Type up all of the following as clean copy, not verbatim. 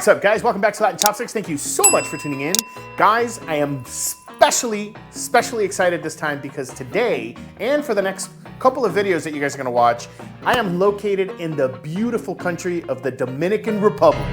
What's up, guys? Welcome back to Latin Chopsticks. Thank you so much for tuning in. Guys, I am especially excited this time because today, and for the next couple of videos that you guys are gonna watch, I am located in the beautiful country of the Dominican Republic.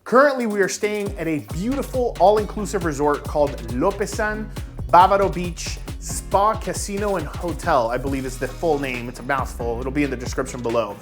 Currently, we are staying at a beautiful all-inclusive resort called Lopesan Bavaro Beach Spa, Casino, and Hotel, I believe is the full name. It's a mouthful. It'll be in the description below.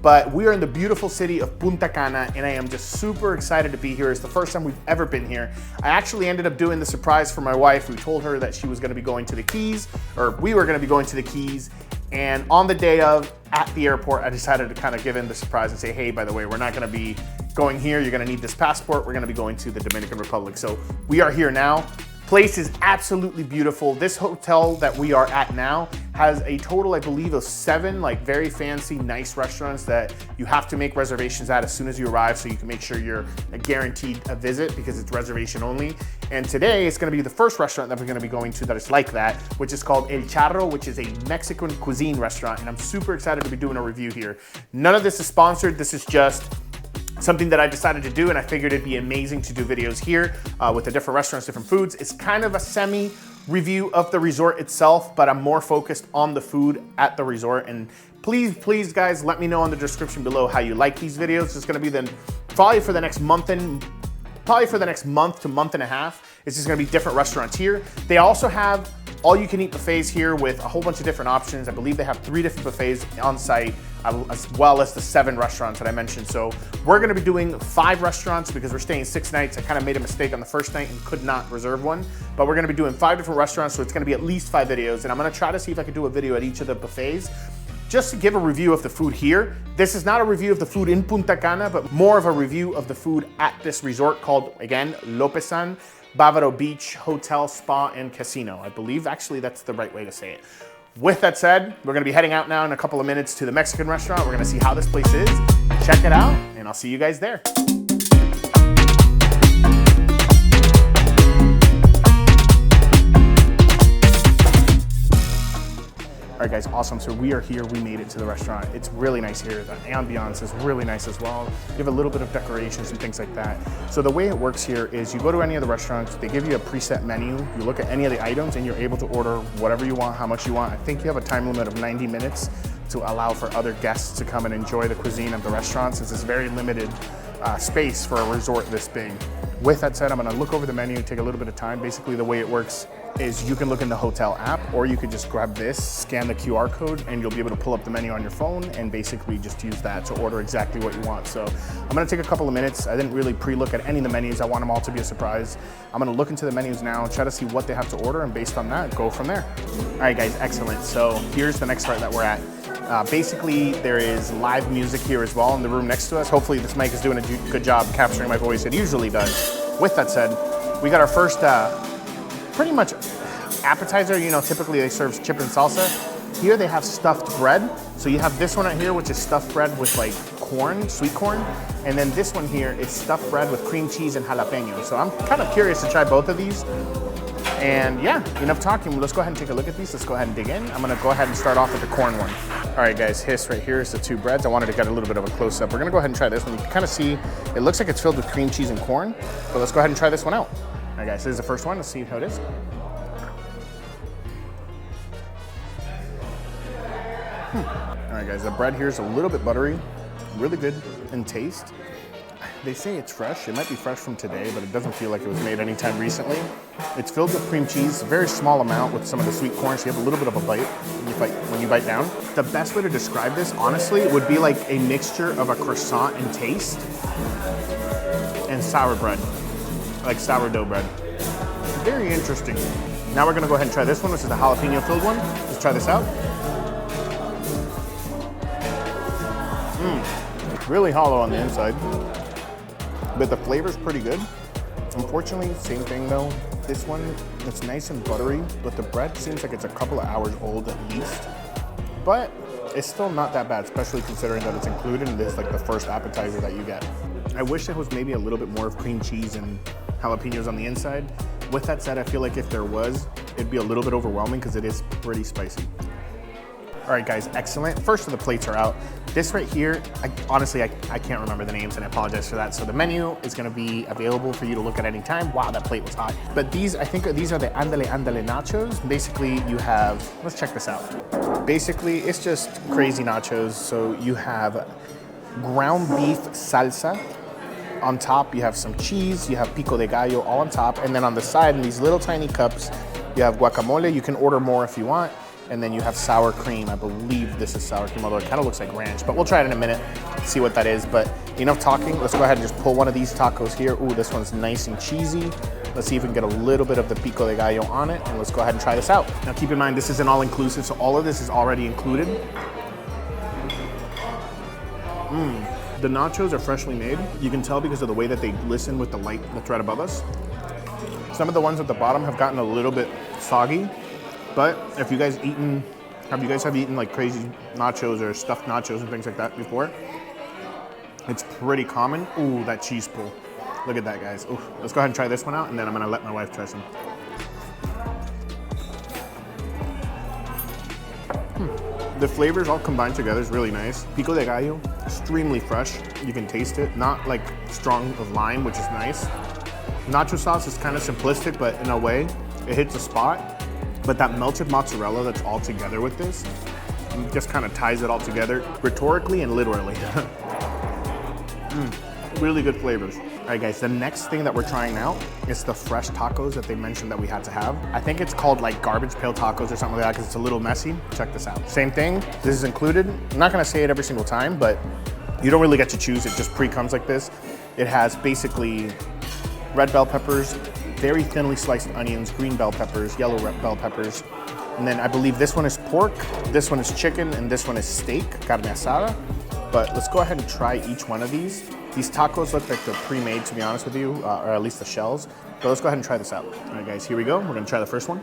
But we are in the beautiful city of Punta Cana, and I am just super excited to be here. It's the first time we've ever been here. I actually ended up doing the surprise for my wife. We told her that she was gonna be going to the Keys, or we were gonna be going to the Keys. And on the day of, at the airport, I decided to kind of give in the surprise and say, hey, by the way, we're not gonna be going here. You're gonna need this passport. We're gonna be going to the Dominican Republic. So we are here now. Place is absolutely beautiful. This hotel that we are at now has a total, I believe, of 7 like very fancy, nice restaurants that you have to make reservations at as soon as you arrive so you can make sure you're guaranteed a visit because it's reservation only. And today it's gonna be the first restaurant that we're gonna be going to that is like that, which is called El Charro, which is a Mexican cuisine restaurant. And I'm super excited to be doing a review here. None of this is sponsored. This is just something that I decided to do, and I figured it'd be amazing to do videos here with the different restaurants, different foods. It's kind of a semi-review of the resort itself, but I'm more focused on the food at the resort. And please, guys, let me know in the description below how you like these videos. It's gonna be probably for the next month to month and a half. It's just gonna be different restaurants here. They also have all-you-can-eat buffets here with a whole bunch of different options. I believe they have 3 different buffets on site, as well as the 7 restaurants that I mentioned. So we're gonna be doing 5 restaurants because we're staying 6 nights. I kind of made a mistake on the first night and could not reserve one, but we're gonna be doing 5 different restaurants, so it's gonna be at least 5 videos, and I'm gonna try to see if I can do a video at each of the buffets just to give a review of the food here. This is not a review of the food in Punta Cana, but more of a review of the food at this resort called, again, Lopesan Bavaro Beach Hotel, Spa, and Casino. I believe actually that's the right way to say it. With that said, we're gonna be heading out now in a couple of minutes to the Mexican restaurant. We're gonna see how this place is, check it out, and I'll see you guys there. All right, guys, awesome. So we are here, we made it to the restaurant. It's really nice here. The ambiance is really nice as well. You have a little bit of decorations and things like that. So the way it works here is you go to any of the restaurants, they give you a preset menu, you look at any of the items and you're able to order whatever you want, how much you want. I think you have a time limit of 90 minutes to allow for other guests to come and enjoy the cuisine of the restaurant since it's very limited space for a resort this big. With that said, I'm gonna look over the menu, take a little bit of time. Basically the way it works is you can look in the hotel app or you could just grab this, scan the QR code, and you'll be able to pull up the menu on your phone and basically just use that to order exactly what you want. So I'm gonna take a couple of minutes. I didn't really pre-look at any of the menus. I want them all to be a surprise. I'm gonna look into the menus now, try to see what they have to order, and based on that, go from there. All right, guys, excellent. So here's the next part that we're at. Basically, there is live music here as well in the room next to us. Hopefully this mic is doing a good job capturing my voice. It usually does. With that said, we got our first pretty much appetizer. You know, typically they serve chip and salsa. Here they have stuffed bread. So you have this one right here, which is stuffed bread with like corn, sweet corn. And then this one here is stuffed bread with cream cheese and jalapeno. So I'm kind of curious to try both of these. And yeah, enough talking. Let's go ahead and take a look at these. Let's go ahead and dig in. I'm gonna go ahead and start off with the corn one. All right, guys, right here is the 2 breads. I wanted to get a little bit of a close up. We're gonna go ahead and try this one. You can kind of see, it looks like it's filled with cream cheese and corn, but let's go ahead and try this one out. All right, guys, this is the first one. Let's see how it is. All right, guys, the bread here is a little bit buttery, really good in taste. They say it's fresh. It might be fresh from today, but it doesn't feel like it was made anytime recently. It's filled with cream cheese, a very small amount with some of the sweet corn, so you have a little bit of a bite when you bite down. The best way to describe this, honestly, would be like a mixture of a croissant in taste and sour bread, like sourdough bread. Very interesting. Now we're gonna go ahead and try this one, which is the jalapeno filled one. Let's try this out. Really hollow on the inside. but the flavor's pretty good. Unfortunately, same thing though. This one, it's nice and buttery, but the bread seems like it's a couple of hours old at least. But it's still not that bad, especially considering that it's included in this, like the first appetizer that you get. I wish there was maybe a little bit more of cream cheese and jalapenos on the inside. With that said, I feel like if there was, it'd be a little bit overwhelming because it is pretty spicy. All right, guys, excellent. First of the plates are out. This right here, honestly, I can't remember the names and I apologize for that. So the menu is gonna be available for you to look at any time. Wow, that plate was hot. But these, I think these are the Andale Andale nachos. Basically, you have, let's check this out. Basically, it's just crazy nachos. So you have ground beef salsa. On top, you have some cheese, you have pico de gallo all on top. And then on the side, in these little tiny cups, you have guacamole. You can order more if you want. And then you have sour cream. I believe this is sour cream, although it kind of looks like ranch, but we'll try it in a minute, see what that is. But enough talking, let's go ahead and just pull one of these tacos here. Ooh, this one's nice and cheesy. Let's see if we can get a little bit of the pico de gallo on it, and let's go ahead and try this out. Now keep in mind, this is an all-inclusive, so all of this is already included. The nachos are freshly made. You can tell because of the way that they glisten with the light that's right above us. Some of the ones at the bottom have gotten a little bit soggy. But if you guys have eaten like crazy nachos or stuffed nachos and things like that before, it's pretty common. Ooh, that cheese pull. Look at that, guys. Ooh, let's go ahead and try this one out, and then I'm gonna let my wife try some. The flavors all combined together is really nice. Pico de gallo, extremely fresh. You can taste it. Not like strong of lime, which is nice. Nacho sauce is kind of simplistic, but in a way, it hits a spot. But that melted mozzarella that's all together with this just kind of ties it all together, rhetorically and literally. Really good flavors. All right, guys, the next thing that we're trying now is the fresh tacos that they mentioned that we had to have. I think it's called like garbage pail tacos or something like that because it's a little messy. Check this out. Same thing, this is included. I'm not gonna say it every single time, but you don't really get to choose. It just pre-comes like this. It has basically red bell peppers, very thinly sliced onions, green bell peppers, yellow bell peppers. And then I believe this one is pork, this one is chicken, and this one is steak, carne asada. But let's go ahead and try each one of these. These tacos look like they're pre-made, to be honest with you, or at least the shells. But let's go ahead and try this out. All right, guys, here we go. We're gonna try the first one.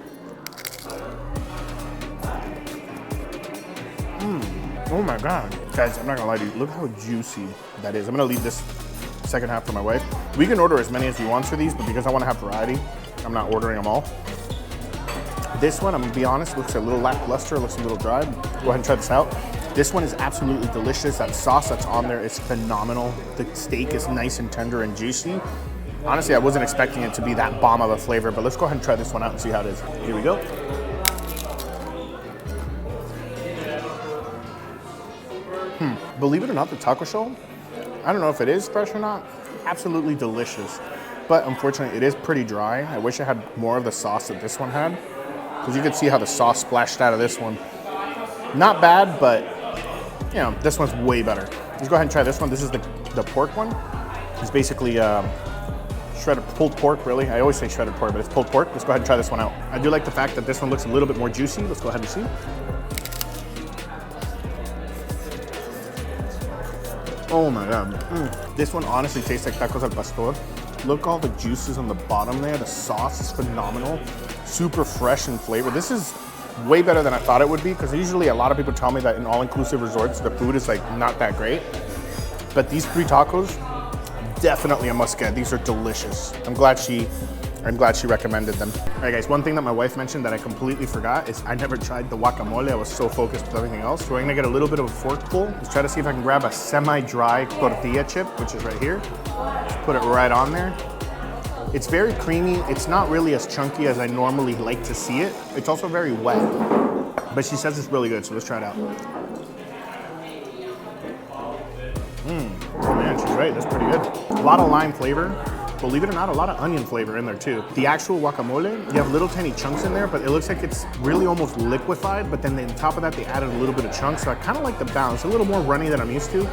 Oh my God. Guys, I'm not gonna lie to you, look how juicy that is. I'm gonna leave this second half for my wife. We can order as many as we want for these, but because I want to have variety, I'm not ordering them all. This one, I'm gonna be honest, looks a little lackluster, looks a little dry. Go ahead and try this out. This one is absolutely delicious. That sauce that's on there is phenomenal. The steak is nice and tender and juicy. Honestly, I wasn't expecting it to be that bomb of a flavor, but let's go ahead and try this one out and see how it is. Here we go. Believe it or not, the taco shell, I don't know if it is fresh or not, absolutely delicious. But unfortunately, it is pretty dry. I wish I had more of the sauce that this one had, because you can see how the sauce splashed out of this one. Not bad, but you know, this one's way better. Let's go ahead and try this one. This is the pork one. It's basically shredded pulled pork, really. I always say shredded pork, but it's pulled pork. Let's go ahead and try this one out. I do like the fact that this one looks a little bit more juicy. Let's go ahead and see. Oh my God. This one honestly tastes like tacos al pastor. Look all the juices on the bottom there. The sauce is phenomenal. Super fresh in flavor. This is way better than I thought it would be, because usually a lot of people tell me that in all-inclusive resorts, the food is like not that great. But these 3 tacos, definitely a must get. These are delicious. I'm glad she recommended them. All right, guys, one thing that my wife mentioned that I completely forgot is I never tried the guacamole. I was so focused with everything else. So we're gonna get a little bit of a forkful. Let's try to see if I can grab a semi-dry tortilla chip, which is right here. Just put it right on there. It's very creamy. It's not really as chunky as I normally like to see it. It's also very wet, but she says it's really good, so let's try it out. Oh man, she's right, that's pretty good. A lot of lime flavor. Believe it or not, a lot of onion flavor in there too. The actual guacamole, you have little tiny chunks in there, but it looks like it's really almost liquefied, but then on top of that, they added a little bit of chunks, so I kind of like the balance. A little more runny than I'm used to,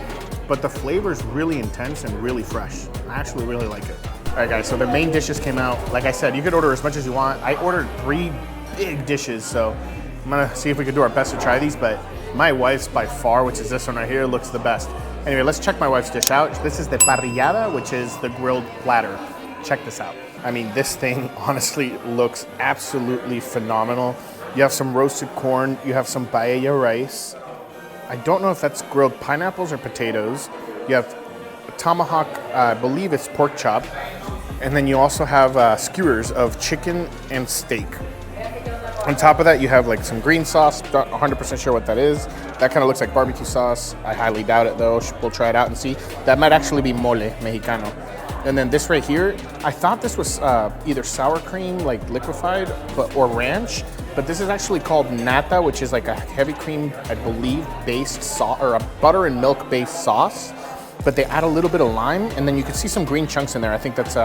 but the flavor is really intense and really fresh. I actually really like it. All right, guys, so the main dishes came out. Like I said, you could order as much as you want. I ordered 3 big dishes, so I'm gonna see if we can do our best to try these, but my wife's by far, which is this one right here, looks the best. Anyway, let's check my wife's dish out. This is the parrillada, which is the grilled platter. Check this out. I mean, this thing honestly looks absolutely phenomenal. You have some roasted corn, you have some paella rice. I don't know if that's grilled pineapples or potatoes. You have a tomahawk, I believe it's pork chop. And then you also have skewers of chicken and steak. On top of that, you have like some green sauce. Not 100% sure what that is. That kind of looks like barbecue sauce. I highly doubt it though. We'll try it out and see. That might actually be mole mexicano. And then this right here, I thought this was either sour cream, like liquefied, or ranch. But this is actually called nata, which is like a heavy cream, I believe, based sauce, or a butter and milk based sauce. But they add a little bit of lime, and then you can see some green chunks in there. I think that's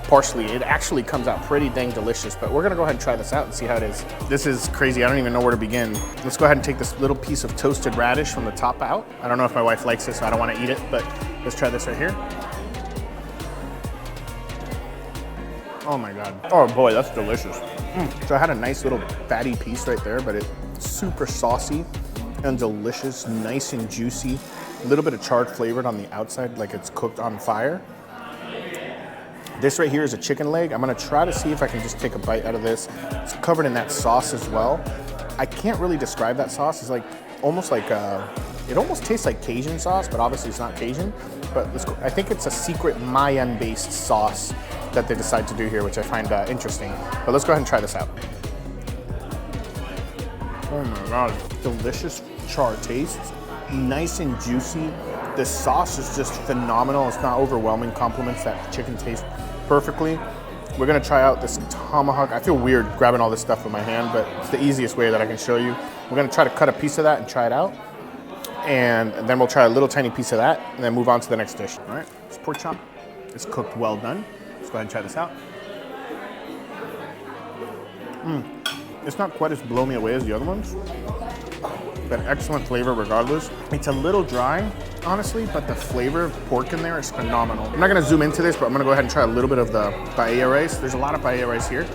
parsley. It actually comes out pretty dang delicious, but we're gonna go ahead and try this out and see how it is. This is crazy, I don't even know where to begin. Let's go ahead and take this little piece of toasted radish from the top out. I don't know if my wife likes this, so I don't wanna eat it, but let's try this right here. Oh my God. Oh boy, that's delicious. So I had a nice little fatty piece right there, but it's super saucy and delicious, nice and juicy. A little bit of charred flavored on the outside, like it's cooked on fire. This right here is a chicken leg. I'm gonna try to see if I can just take a bite out of this. It's covered in that sauce as well. I can't really describe that sauce. It's like almost like it almost tastes like Cajun sauce, but obviously it's not Cajun. But I think it's a secret Mayan-based sauce that they decide to do here, which I find interesting. But let's go ahead and try this out. Oh my God, delicious char taste. Nice and juicy. The sauce is just phenomenal. It's not overwhelming, complements that chicken taste perfectly. We're gonna try out this tomahawk. I feel weird grabbing all this stuff with my hand, but it's the easiest way that I can show you. We're gonna try to cut a piece of that and try it out. And then we'll try a little tiny piece of that and then move on to the next dish. All right, this pork chop is cooked well done. Let's go ahead and try this out. It's not quite as blow me away as the other ones, but excellent flavor regardless. It's a little dry, honestly, but the flavor of pork in there is phenomenal. I'm not gonna zoom into this, but I'm gonna go ahead and try a little bit of the paella rice. There's a lot of paella rice here.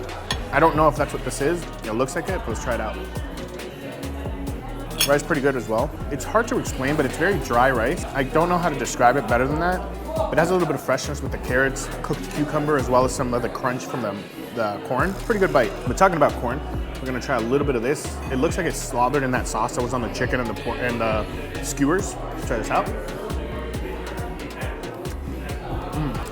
I don't know if that's what this is. It looks like it, but let's try it out. Rice pretty good as well. It's hard to explain, but it's very dry rice. I don't know how to describe it better than that. It has a little bit of freshness with the carrots, cooked cucumber, as well as some of the crunch from the corn. Pretty good bite. But talking about corn, we're gonna try a little bit of this. It looks like it's slathered in that sauce that was on the chicken and the skewers. Let's try this out.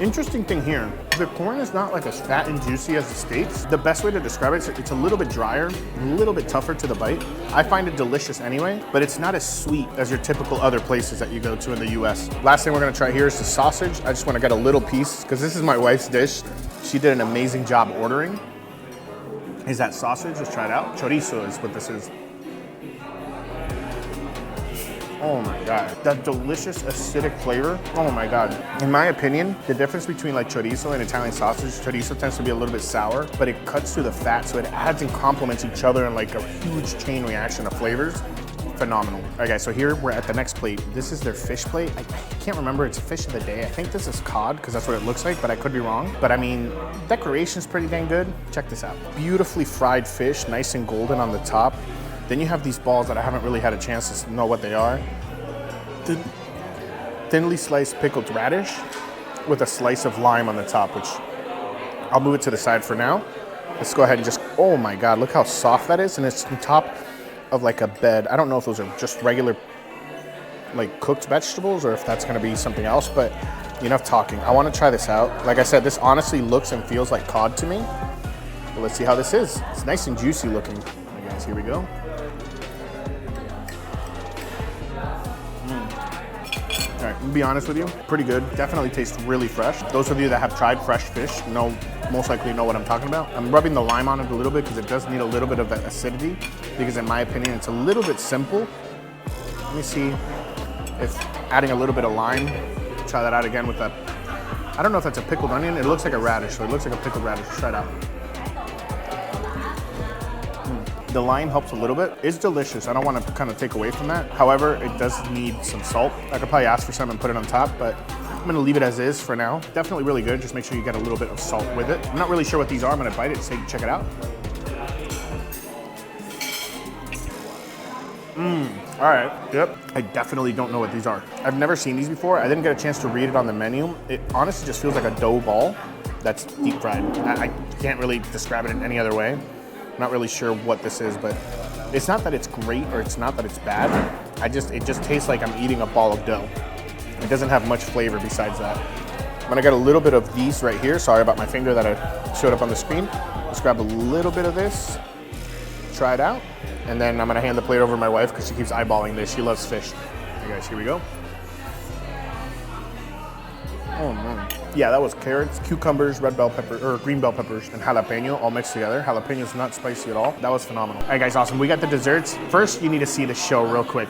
Interesting thing here, the corn is not like as fat and juicy as the steaks. The best way to describe it is it's a little bit drier, a little bit tougher to the bite. I find it delicious anyway, but it's not as sweet as your typical other places that you go to in the US. Last thing we're gonna try here is the sausage. I just wanna get a little piece, because this is my wife's dish. She did an amazing job ordering. Is that sausage? Let's try it out. Chorizo is what this is. Oh my God, that delicious acidic flavor. Oh my God. In my opinion, the difference between like chorizo and Italian sausage, chorizo tends to be a little bit sour, but it cuts through the fat, so it adds and complements each other in like a huge chain reaction of flavors. Phenomenal. All right guys, so here we're at the next plate. This is their fish plate. I can't remember, it's fish of the day. I think this is cod, because that's what it looks like, but I could be wrong. But I mean, decoration's pretty dang good. Check this out. Beautifully fried fish, nice and golden on the top. Then you have these balls that I haven't really had a chance to know what they are. Thinly sliced pickled radish with a slice of lime on the top, which I'll move it to the side for now. Let's go ahead and just, oh my God, look how soft that is. And it's on top of like a bed. I don't know if those are just regular like cooked vegetables or if that's gonna be something else, but enough talking. I wanna try this out. Like I said, this honestly looks and feels like cod to me. But let's see how this is. It's nice and juicy looking. All right, guys, here we go. All right, I'm gonna be honest with you, pretty good. Definitely tastes really fresh. Those of you that have tried fresh fish most likely know what I'm talking about. I'm rubbing the lime on it a little bit because it does need a little bit of that acidity, because in my opinion, it's a little bit simple. Let me see if adding a little bit of lime, try that out again with that. I don't know if that's a pickled onion. It looks like a radish, so it looks like a pickled radish. Let's try it out. The lime helps a little bit. It's delicious. I don't want to kind of take away from that. However, it does need some salt. I could probably ask for some and put it on top, but I'm gonna leave it as is for now. Definitely really good. Just make sure you get a little bit of salt with it. I'm not really sure what these are. I'm gonna bite it and check it out. All right, yep. I definitely don't know what these are. I've never seen these before. I didn't get a chance to read it on the menu. It honestly just feels like a dough ball that's deep fried. I can't really describe it in any other way. I'm not really sure what this is, but it's not that it's great or it's not that it's bad. It just tastes like I'm eating a ball of dough. It doesn't have much flavor besides that. I'm gonna get a little bit of these right here. Sorry about my finger that I showed up on the screen. Let's grab a little bit of this, try it out. And then I'm gonna hand the plate over to my wife because she keeps eyeballing this. She loves fish. Hey guys, here we go. Oh man. Yeah, that was carrots, cucumbers, red bell pepper, or green bell peppers, and jalapeno all mixed together. Jalapeno's not spicy at all. That was phenomenal. All right guys, awesome. We got the desserts. First, you need to see the show real quick.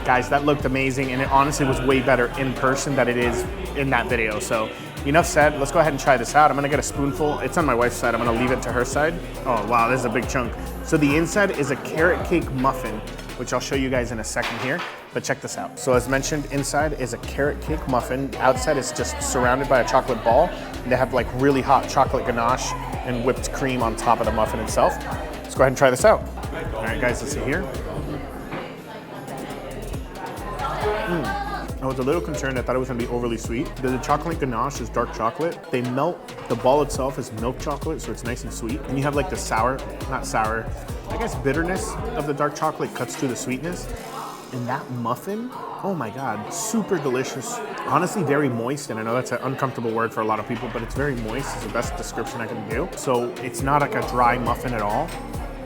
Guys, that looked amazing, and it honestly was way better in person than it is in that video. So enough said, let's go ahead and try this out. I'm gonna get a spoonful. It's on my wife's side. I'm gonna leave it to her side. Oh wow, this is a big chunk. So the inside is a carrot cake muffin, which I'll show you guys in a second here, but check this out. So as mentioned, inside is a carrot cake muffin. Outside is just surrounded by a chocolate ball, and they have like really hot chocolate ganache and whipped cream on top of the muffin itself. Let's go ahead and try this out. All right guys, let's see here. I was a little concerned. I thought it was gonna be overly sweet. The chocolate ganache is dark chocolate. They melt, the ball itself is milk chocolate, so it's nice and sweet. And you have like the sour, not sour, I guess bitterness of the dark chocolate cuts through the sweetness. And that muffin, oh my God, super delicious. Honestly, very moist, and I know that's an uncomfortable word for a lot of people, but it's very moist. It's the best description I can do. So it's not like a dry muffin at all.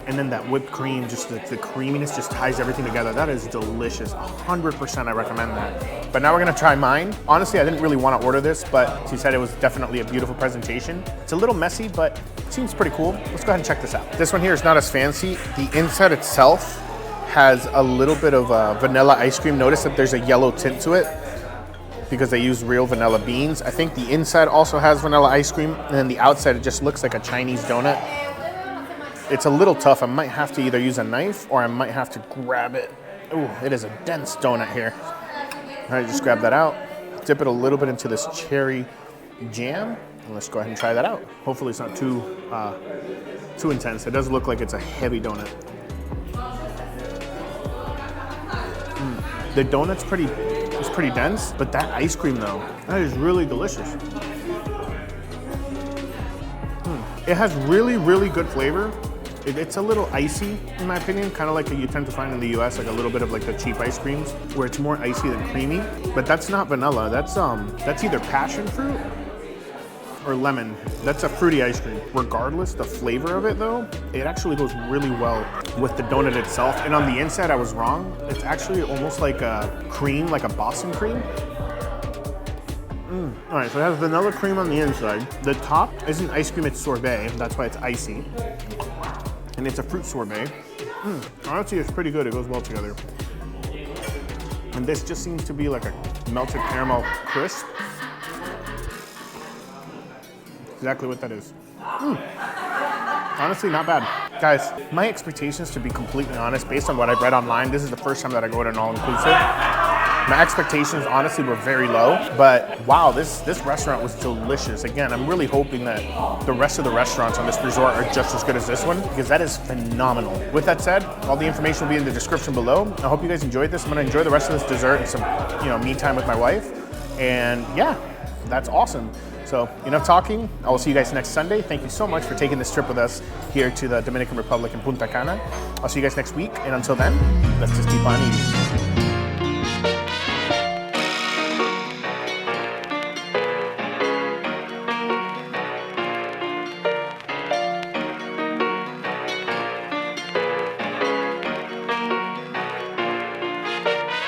And then that whipped cream, just the creaminess just ties everything together. That is delicious, 100% I recommend that. But now we're gonna try mine. Honestly, I didn't really wanna order this, but she said it was definitely a beautiful presentation. It's a little messy, but it seems pretty cool. Let's go ahead and check this out. This one here is not as fancy. The inside itself has a little bit of vanilla ice cream. Notice that there's a yellow tint to it because they use real vanilla beans. I think the inside also has vanilla ice cream, and then the outside, it just looks like a Chinese donut. It's a little tough. I might have to either use a knife or I might have to grab it. Ooh, it is a dense donut here. All right, just grab that out. Dip it a little bit into this cherry jam, and let's go ahead and try that out. Hopefully it's not too intense. It does look like it's a heavy donut. The donut's pretty dense, but that ice cream though, that is really delicious. It has really, really good flavor. It's a little icy, in my opinion, kind of like you tend to find in the US, like a little bit of like the cheap ice creams, where it's more icy than creamy. But that's not vanilla. That's either passion fruit or lemon. That's a fruity ice cream. Regardless, the flavor of it though, it actually goes really well with the donut itself. And on the inside, I was wrong. It's actually almost like a cream, like a Boston cream. All right, so it has vanilla cream on the inside. The top isn't ice cream, it's sorbet. That's why it's icy. And it's a fruit sorbet. Honestly, it's pretty good. It goes well together. And this just seems to be like a melted caramel crisp. Exactly what that is. Honestly, not bad. Guys, my expectations, to be completely honest, based on what I've read online, this is the first time that I go to an all-inclusive. My expectations honestly were very low, but wow, this restaurant was delicious. Again, I'm really hoping that the rest of the restaurants on this resort are just as good as this one, because that is phenomenal. With that said, all the information will be in the description below. I hope you guys enjoyed this. I'm gonna enjoy the rest of this dessert and some, me time with my wife. And yeah, that's awesome. So enough talking. I will see you guys next Sunday. Thank you so much for taking this trip with us here to the Dominican Republic in Punta Cana. I'll see you guys next week. And until then, let's just keep on eating.